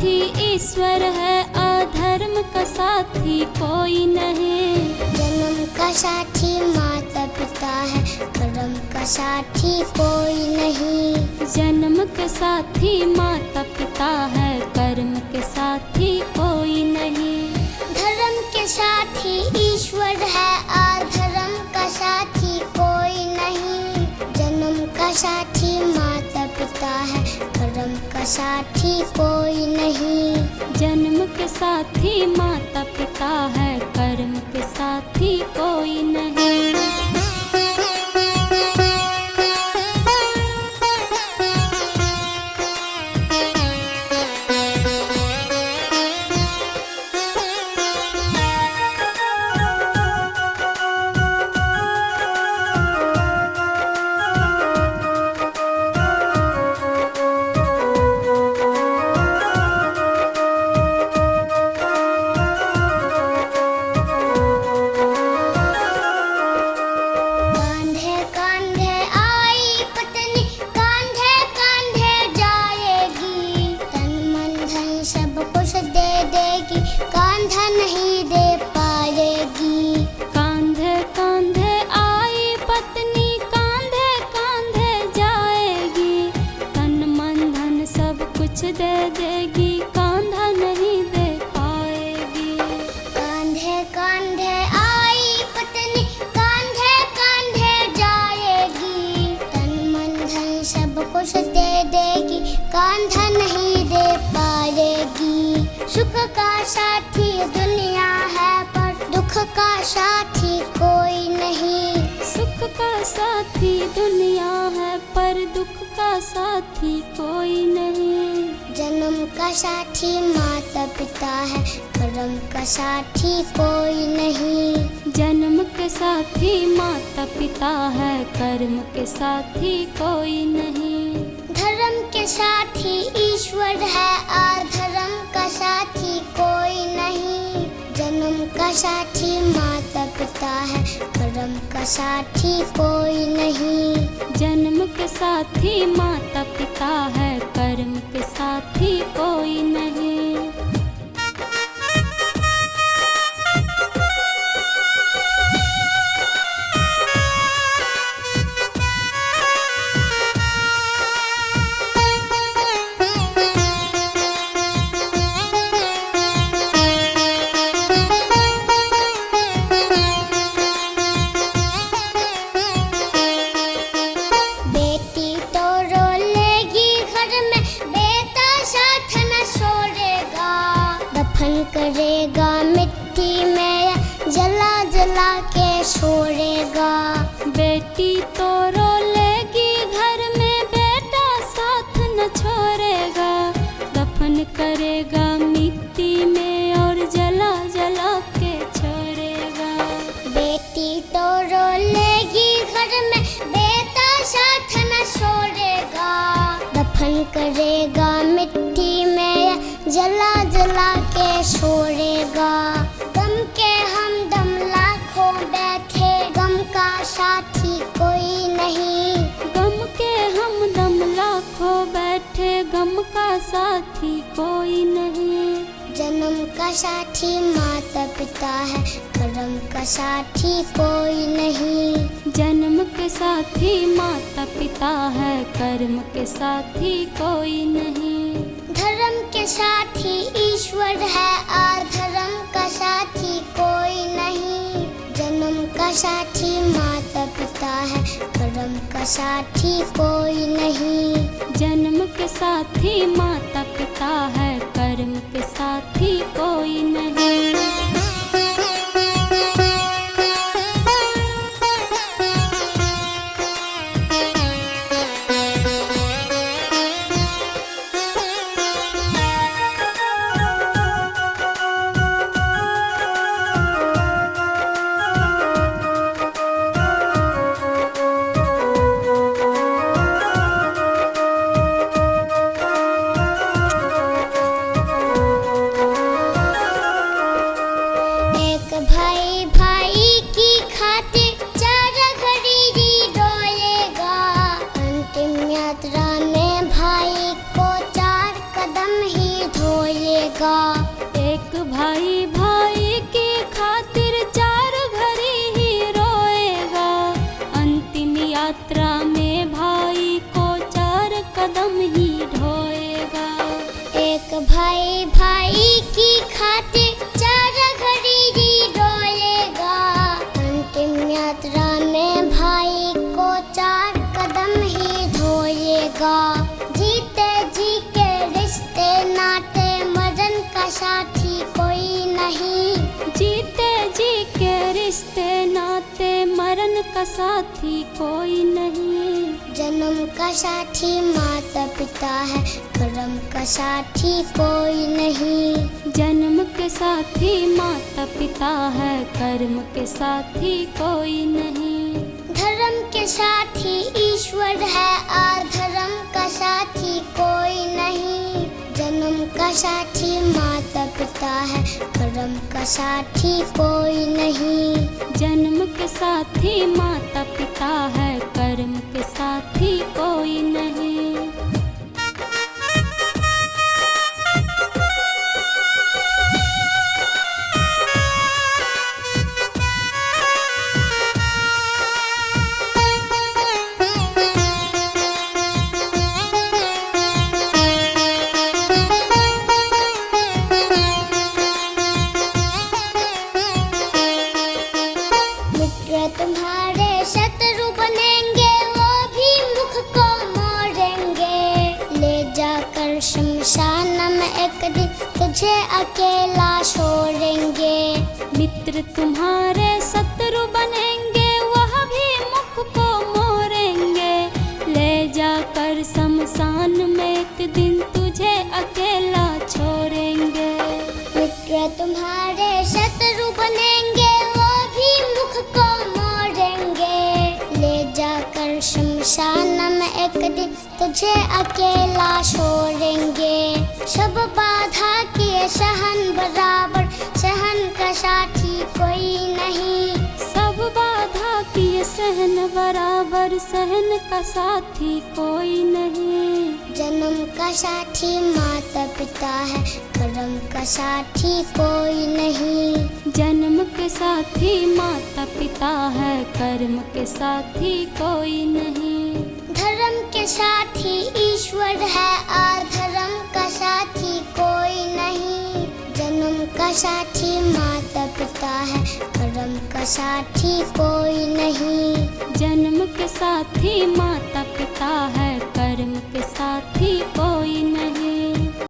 साथी ईश्वर है, अधर्म का साथी कोई नहीं। जन्म का साथी माता पिता है, कर्म का साथी कोई नहीं। जन्म के साथी माता पिता है, कर्म के साथी कोई नहीं। धर्म के साथी ईश्वर है, अधर्म का साथी कोई नहीं। जन्म का साथी माता पिता है, कर्म का साथी कोई नहीं। जन्म के साथी माता पिता है, कर्म के साथी कोई नहीं। कांधा नहीं दे पाएगी। कांधे कांधे आई पत्नी, कांधे कांधे जाएगी। तन मन धन सब कुछ दे देगी, कांधा नहीं दे पाएगी। कांधे कांधे आई पत्नी, कांधे कांधे जाएगी। तन मन धन सब कुछ दे देगी, कांधा नहीं दे पाएगी। सुख का साथी दुनिया है, पर दुख का साथी कोई नहीं। सुख का साथी दुनिया है, पर दुख का साथी कोई नहीं। जन्म का साथी माता पिता है, कर्म का साथी कोई नहीं। जन्म के साथी माता पिता है, कर्म के साथी कोई नहीं। धर्म के साथी ईश्वर है, अधर्म का साथी कोई नहीं। जन्म का साथी माता पिता है, कर्म का साथी कोई नहीं। जन्म के साथी माता पिता है, कर्म के साथी कोई नहीं। करेगा मिट्टी में, जला जला के छोड़ेगा। बेटी तो रोलेगी घर में, बेटा साथ न छोड़ेगा। दफन करेगा मिट्टी में और जला जला के छोड़ेगा। बेटी तो रोलेगी घर में, बेटा साथ न छोड़ेगा। दफन करेगा मिट्टी में, जला जला के छोड़ेगा। गम के हमदम लाखों बैठे, गम का साथी कोई नहीं। गम के हमदम लाखों बैठे, गम का साथी कोई नहीं। जन्म का साथी माता पिता है, कर्म का साथी कोई नहीं। जन्म के साथी माता पिता है, कर्म के साथी कोई नहीं। धर्म के साथी ईश्वर है, अधर्म का साथी कोई नहीं। जन्म का साथी माता पिता है, कर्म का साथी कोई नहीं। जन्म के साथी माता पिता है, कर्म के साथी कोई नहीं। रोएगा। एक भाई भाई की खातिर चार घड़ी ही रोएगा। अंतिम यात्रा में भाई को चार कदम ही ढोएगा। एक भाई भाई की खातिर चार घड़ी ही रोएगा। अंतिम यात्रा में भाई को चार कदम ही ढोएगा। जीते जी के रिश्ते नाते मरण का साथी कोई नहीं। जीते जी के रिश्ते नाते मरण का साथी कोई नहीं। जन्म का साथी माता पिता है, कर्म का साथी कोई नहीं। जन्म के साथी माता पिता है, कर्म के साथी कोई नहीं। धर्म के साथी ईश्वर है और धर्म का साथी कोई नहीं। जन्म का साथी माता पिता है, कर्म का साथी कोई नहीं। जन्म के साथी माता पिता है, कर्म के साथी कोई नहीं। तुम्हारे शत्रु बनेंगे, वो भी मुख को मोड़ेंगे। ले जाकर शमशान में एक दिन तुझे अकेला छोड़ेंगे। मित्र तुम्हारे शत्रु बनेंगे, वह भी मुख को मोड़ेंगे। ले जाकर शमशान में एक दिन तुझे अकेला छोड़ेंगे। मित्र तुम्हारे शत्रु बनेंगे, वो भी मुख को जाकर शमशान में एक दिन तुझे अकेला छोड़ेंगे। सब बाधा किए सहन बराबर, सहन का साथी कोई नहीं। सब बाधा किए सहन बराबर, सहन का साथी कोई नहीं। जन्म का साथी माता पिता है, कर्म का साथी कोई नहीं। जन्म के साथी माता पिता है, कर्म के साथी कोई नहीं। धर्म के साथी ईश्वर है और धर्म का साथी कोई नहीं। जन्म का साथी माता पिता है, कर्म का साथी कोई नहीं। जन्म के साथी माता पिता है, कर्म के साथी कोई नहीं।